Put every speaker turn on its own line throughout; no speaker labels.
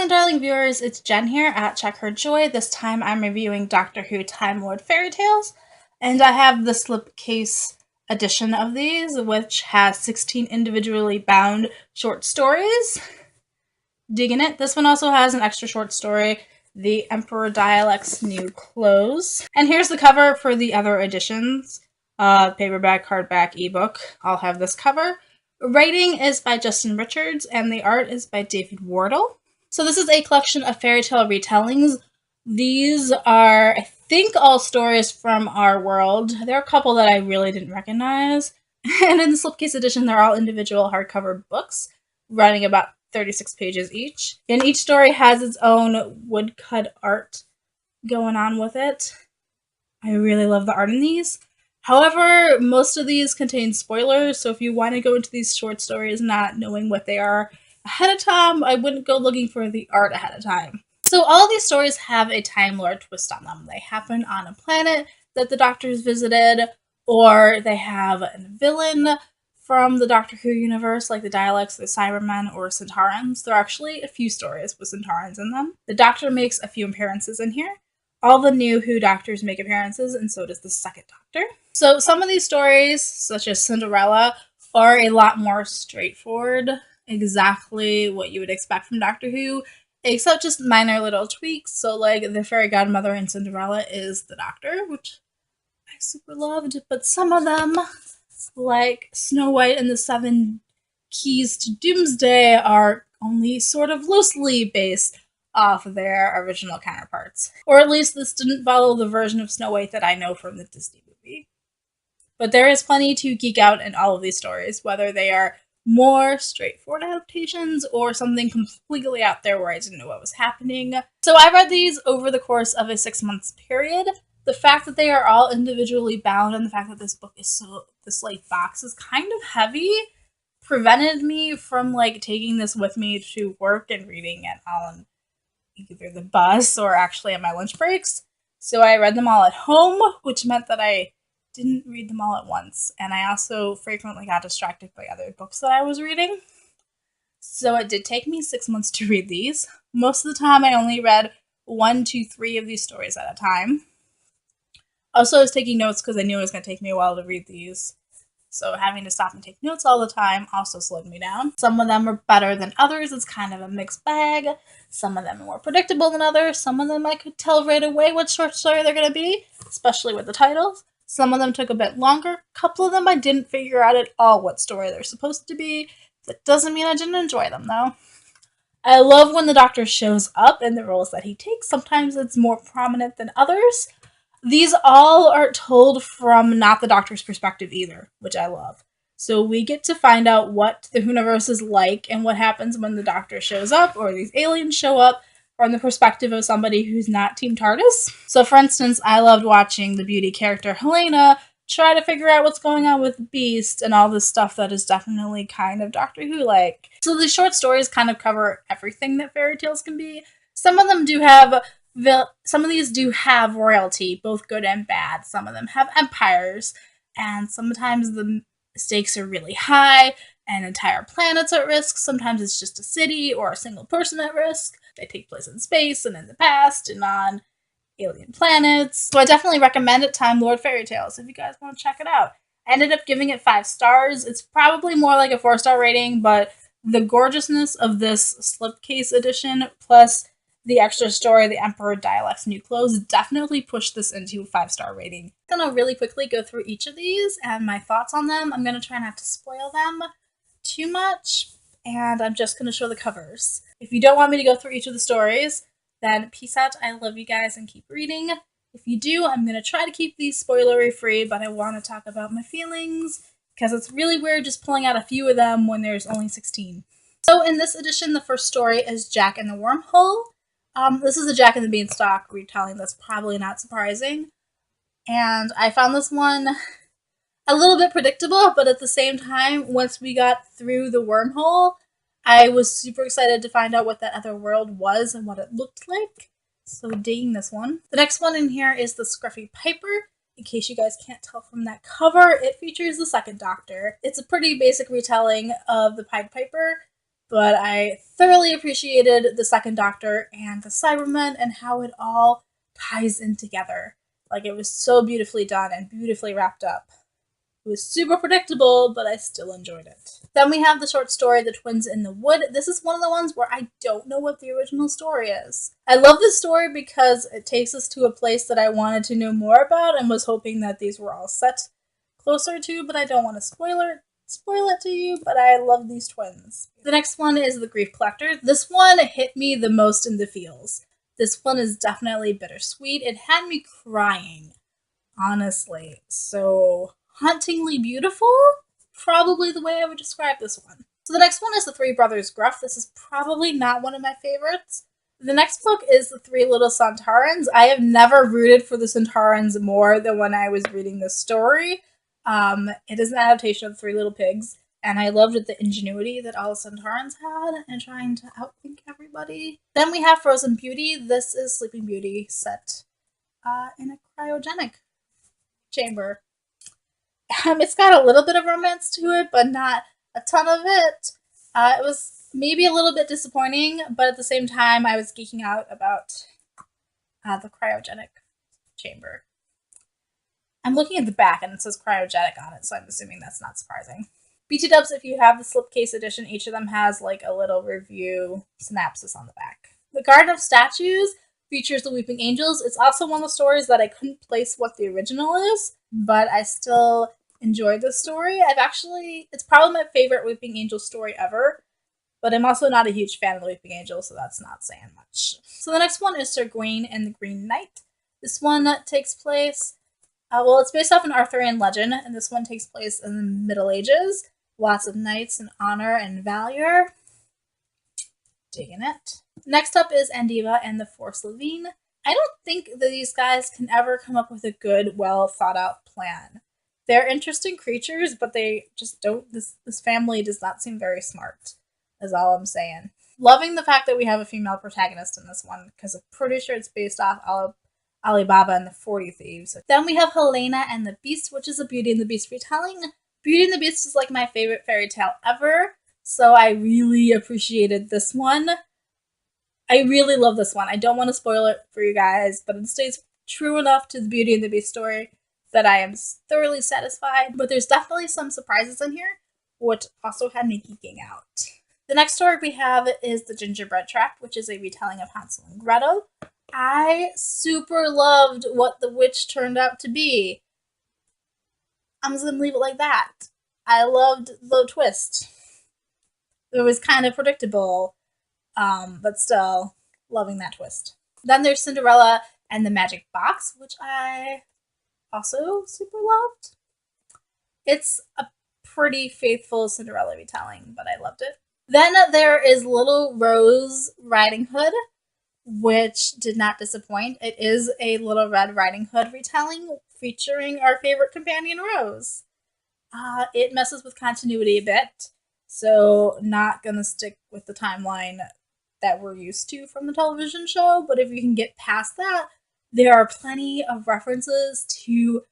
Hello, darling viewers, it's Jen here at Check Her Joy. This time I'm reviewing Doctor Who Time Lord Fairy Tales, and I have the Slipcase edition of these, which has 16 individually bound short stories. Digging it. This one also has an extra short story, The Emperor Dialects New Clothes. And here's the cover for the other editions. Paperback, hardback, ebook, all have this cover. Writing is by Justin Richards, and the art is by David Wardle. So this is a collection of fairy tale retellings. These are, I think, all stories from our world. There are a couple that I really didn't recognize. And in the Slipcase edition, they're all individual hardcover books, running about 36 pages each. And each story has its own woodcut art going on with it. I really love the art in these. However, most of these contain spoilers, so if you want to go into these short stories not knowing what they are ahead of time, I wouldn't go looking for the art ahead of time. So all of these stories have a Time Lord twist on them. They happen on a planet that the Doctors visited, or they have a villain from the Doctor Who universe, like the Daleks, the Cybermen, or Sontarans. There are actually a few stories with Sontarans in them. The Doctor makes a few appearances in here. All the new Who Doctors make appearances, and so does the second Doctor. So some of these stories, such as Cinderella, are a lot more straightforward, exactly what you would expect from Doctor Who, except just minor little tweaks. So like the fairy godmother in Cinderella is the Doctor, which I super loved, but some of them, like Snow White and the Seven Keys to Doomsday, are only sort of loosely based off of their original counterparts. Or at least this didn't follow the version of Snow White that I know from the Disney movie. But there is plenty to geek out in all of these stories, whether they are more straightforward adaptations or something completely out there where I didn't know what was happening. So I read these over the course of a 6-month period. The fact that they are all individually bound and the fact that this book is this like box is kind of heavy prevented me from like taking this with me to work and reading it on either the bus or actually on my lunch breaks. So I read them all at home, which meant that I didn't read them all at once. And I also frequently got distracted by other books that I was reading. So it did take me 6 months to read these. Most of the time I only read 1 to 3 of these stories at a time. Also, I was taking notes because I knew it was going to take me a while to read these. So having to stop and take notes all the time also slowed me down. Some of them are better than others. It's kind of a mixed bag. Some of them are more predictable than others. Some of them I could tell right away what short story they're going to be, especially with the titles. Some of them took a bit longer. A couple of them I didn't figure out at all what story they're supposed to be. That doesn't mean I didn't enjoy them, though. I love when the Doctor shows up and the roles that he takes. Sometimes it's more prominent than others. These all are told from not the Doctor's perspective either, which I love. So we get to find out what the universe is like and what happens when the Doctor shows up or these aliens show up from the perspective of somebody who's not Team TARDIS. So for instance, I loved watching the beauty character Hellena try to figure out what's going on with Beast and all this stuff that is definitely kind of Doctor Who-like. So these short stories kind of cover everything that fairy tales can be. Some of them do have some of these do have royalty, both good and bad. Some of them have empires, and sometimes the stakes are really high and entire planets at risk. Sometimes it's just a city or a single person at risk. They take place in space and in the past and on alien planets. So I definitely recommend it, Time Lord Fairy Tales, if you guys want to check it out. I ended up giving it 5 stars. It's probably more like a 4-star rating, but the gorgeousness of this Slipcase edition plus the extra story, The Emperor Dialects New Clothes, definitely pushed this into a 5-star rating. I'm going to really quickly go through each of these and my thoughts on them. I'm going to try not to spoil them too much, and I'm just going to show the covers. If you don't want me to go through each of the stories, then peace out. I love you guys and keep reading. If you do, I'm going to try to keep these spoilery free, but I want to talk about my feelings because it's really weird just pulling out a few of them when there's only 16. So in this edition, the first story is Jack and the Wormhole. This is a Jack and the Beanstalk retelling that's probably not surprising. And I found this one a little bit predictable, but at the same time, once we got through the wormhole, I was super excited to find out what that other world was and what it looked like. So digging this one. The next one in here is the Scruffy Paper. In case you guys can't tell from that cover, it features the second Doctor. It's a pretty basic retelling of the Pied Piper, but I thoroughly appreciated the second Doctor and the Cybermen and how it all ties in together. Like, it was so beautifully done and beautifully wrapped up. It was super predictable, but I still enjoyed it. Then we have the short story, The Twins in the Wood. This is one of the ones where I don't know what the original story is. I love this story because it takes us to a place that I wanted to know more about and was hoping that these were all set closer to, but I don't want to spoil it to you, but I love these twins. The next one is The Grief Collector. This one hit me the most in the feels. This one is definitely bittersweet. It had me crying, honestly. So, hauntingly beautiful? Probably the way I would describe this one. So the next one is The Three Brothers Gruff. This is probably not one of my favorites. The next book is The Three Little Sontarans. I have never rooted for the Sontarans more than when I was reading this story. It is an adaptation of The Three Little Pigs, and I loved the ingenuity that all the Sontarans had in trying to outthink everybody. Then we have Frozen Beauty. This is Sleeping Beauty set in a cryogenic chamber. It's got a little bit of romance to it, but not a ton of it. It was maybe a little bit disappointing, but at the same time, I was geeking out about the cryogenic chamber. I'm looking at the back, and it says cryogenic on it, so I'm assuming that's not surprising. BT Dubs, if you have the Slipcase Edition, each of them has like a little review synopsis on the back. The Garden of Statues features the Weeping Angels. It's also one of the stories that I couldn't place what the original is, but I still enjoyed the story. It's probably my favorite Weeping Angel story ever, but I'm also not a huge fan of the Weeping Angel, so that's not saying much. So the next one is Sir Gawain and the Green Knight. This one takes place, it's based off an Arthurian legend, and this one takes place in the Middle Ages. Lots of knights and honor and valor. Digging it. Next up is Andiva and the Force Levine. I don't think that these guys can ever come up with a good, well thought out plan. They're interesting creatures, but they just don't. This family does not seem very smart, is all I'm saying. Loving the fact that we have a female protagonist in this one, because I'm pretty sure it's based off Alibaba and the 40 Thieves. Then we have Hellena and the Beast, which is a Beauty and the Beast retelling. Beauty and the Beast is like my favorite fairy tale ever, so I really appreciated this one. I really love this one. I don't want to spoil it for you guys, but it stays true enough to the Beauty and the Beast story that I am thoroughly satisfied. But there's definitely some surprises in here, which also had me geeking out. The next story we have is The Gingerbread Trap, which is a retelling of Hansel and Gretel. I super loved what the witch turned out to be. I'm just going to leave it like that. I loved the twist. It was kind of predictable, but still loving that twist. Then there's Cinderella and the Magic Box, which I also super loved. It's a pretty faithful Cinderella retelling, but I loved it. Then there is Little Rose Riding Hood, which did not disappoint. It is a Little Red Riding Hood retelling featuring our favorite companion, Rose. It messes with continuity a bit, so not gonna stick with the timeline that we're used to from the television show, but if you can get past that, there are plenty of references to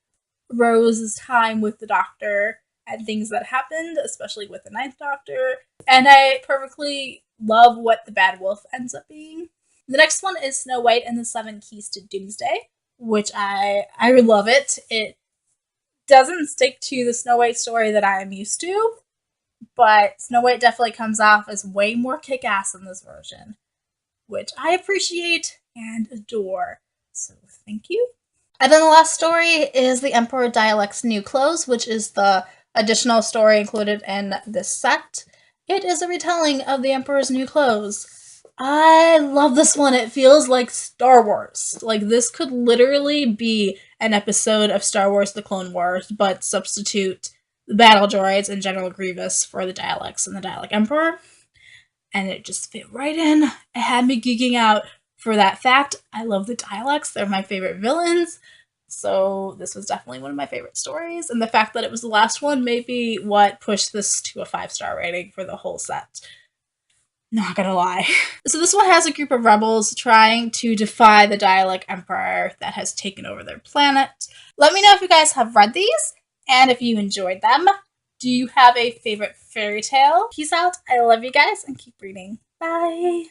Rose's time with the Doctor and things that happened, especially with the Ninth Doctor, and I perfectly love what the Bad Wolf ends up being. The next one is Snow White and the Seven Keys to Doomsday, which I love it. It doesn't stick to the Snow White story that I am used to, but Snow White definitely comes off as way more kick-ass in this version, which I appreciate and adore. So thank you. And then the last story is The Emperor Dialects New Clothes, which is the additional story included in this set. It is a retelling of The Emperor's New Clothes. I love this one. It feels like Star Wars. Like, this could literally be an episode of Star Wars The Clone Wars, but substitute the battle droids and General Grievous for the Daleks and the Dalek Emperor. And it just fit right in. It had me geeking out for that fact. I love the Dialects. They're my favorite villains. So this was definitely one of my favorite stories. And the fact that it was the last one may be what pushed this to a 5-star rating for the whole set. Not gonna lie. So this one has a group of rebels trying to defy the Dalek Empire that has taken over their planet. Let me know if you guys have read these and if you enjoyed them. Do you have a favorite fairy tale? Peace out. I love you guys and keep reading. Bye.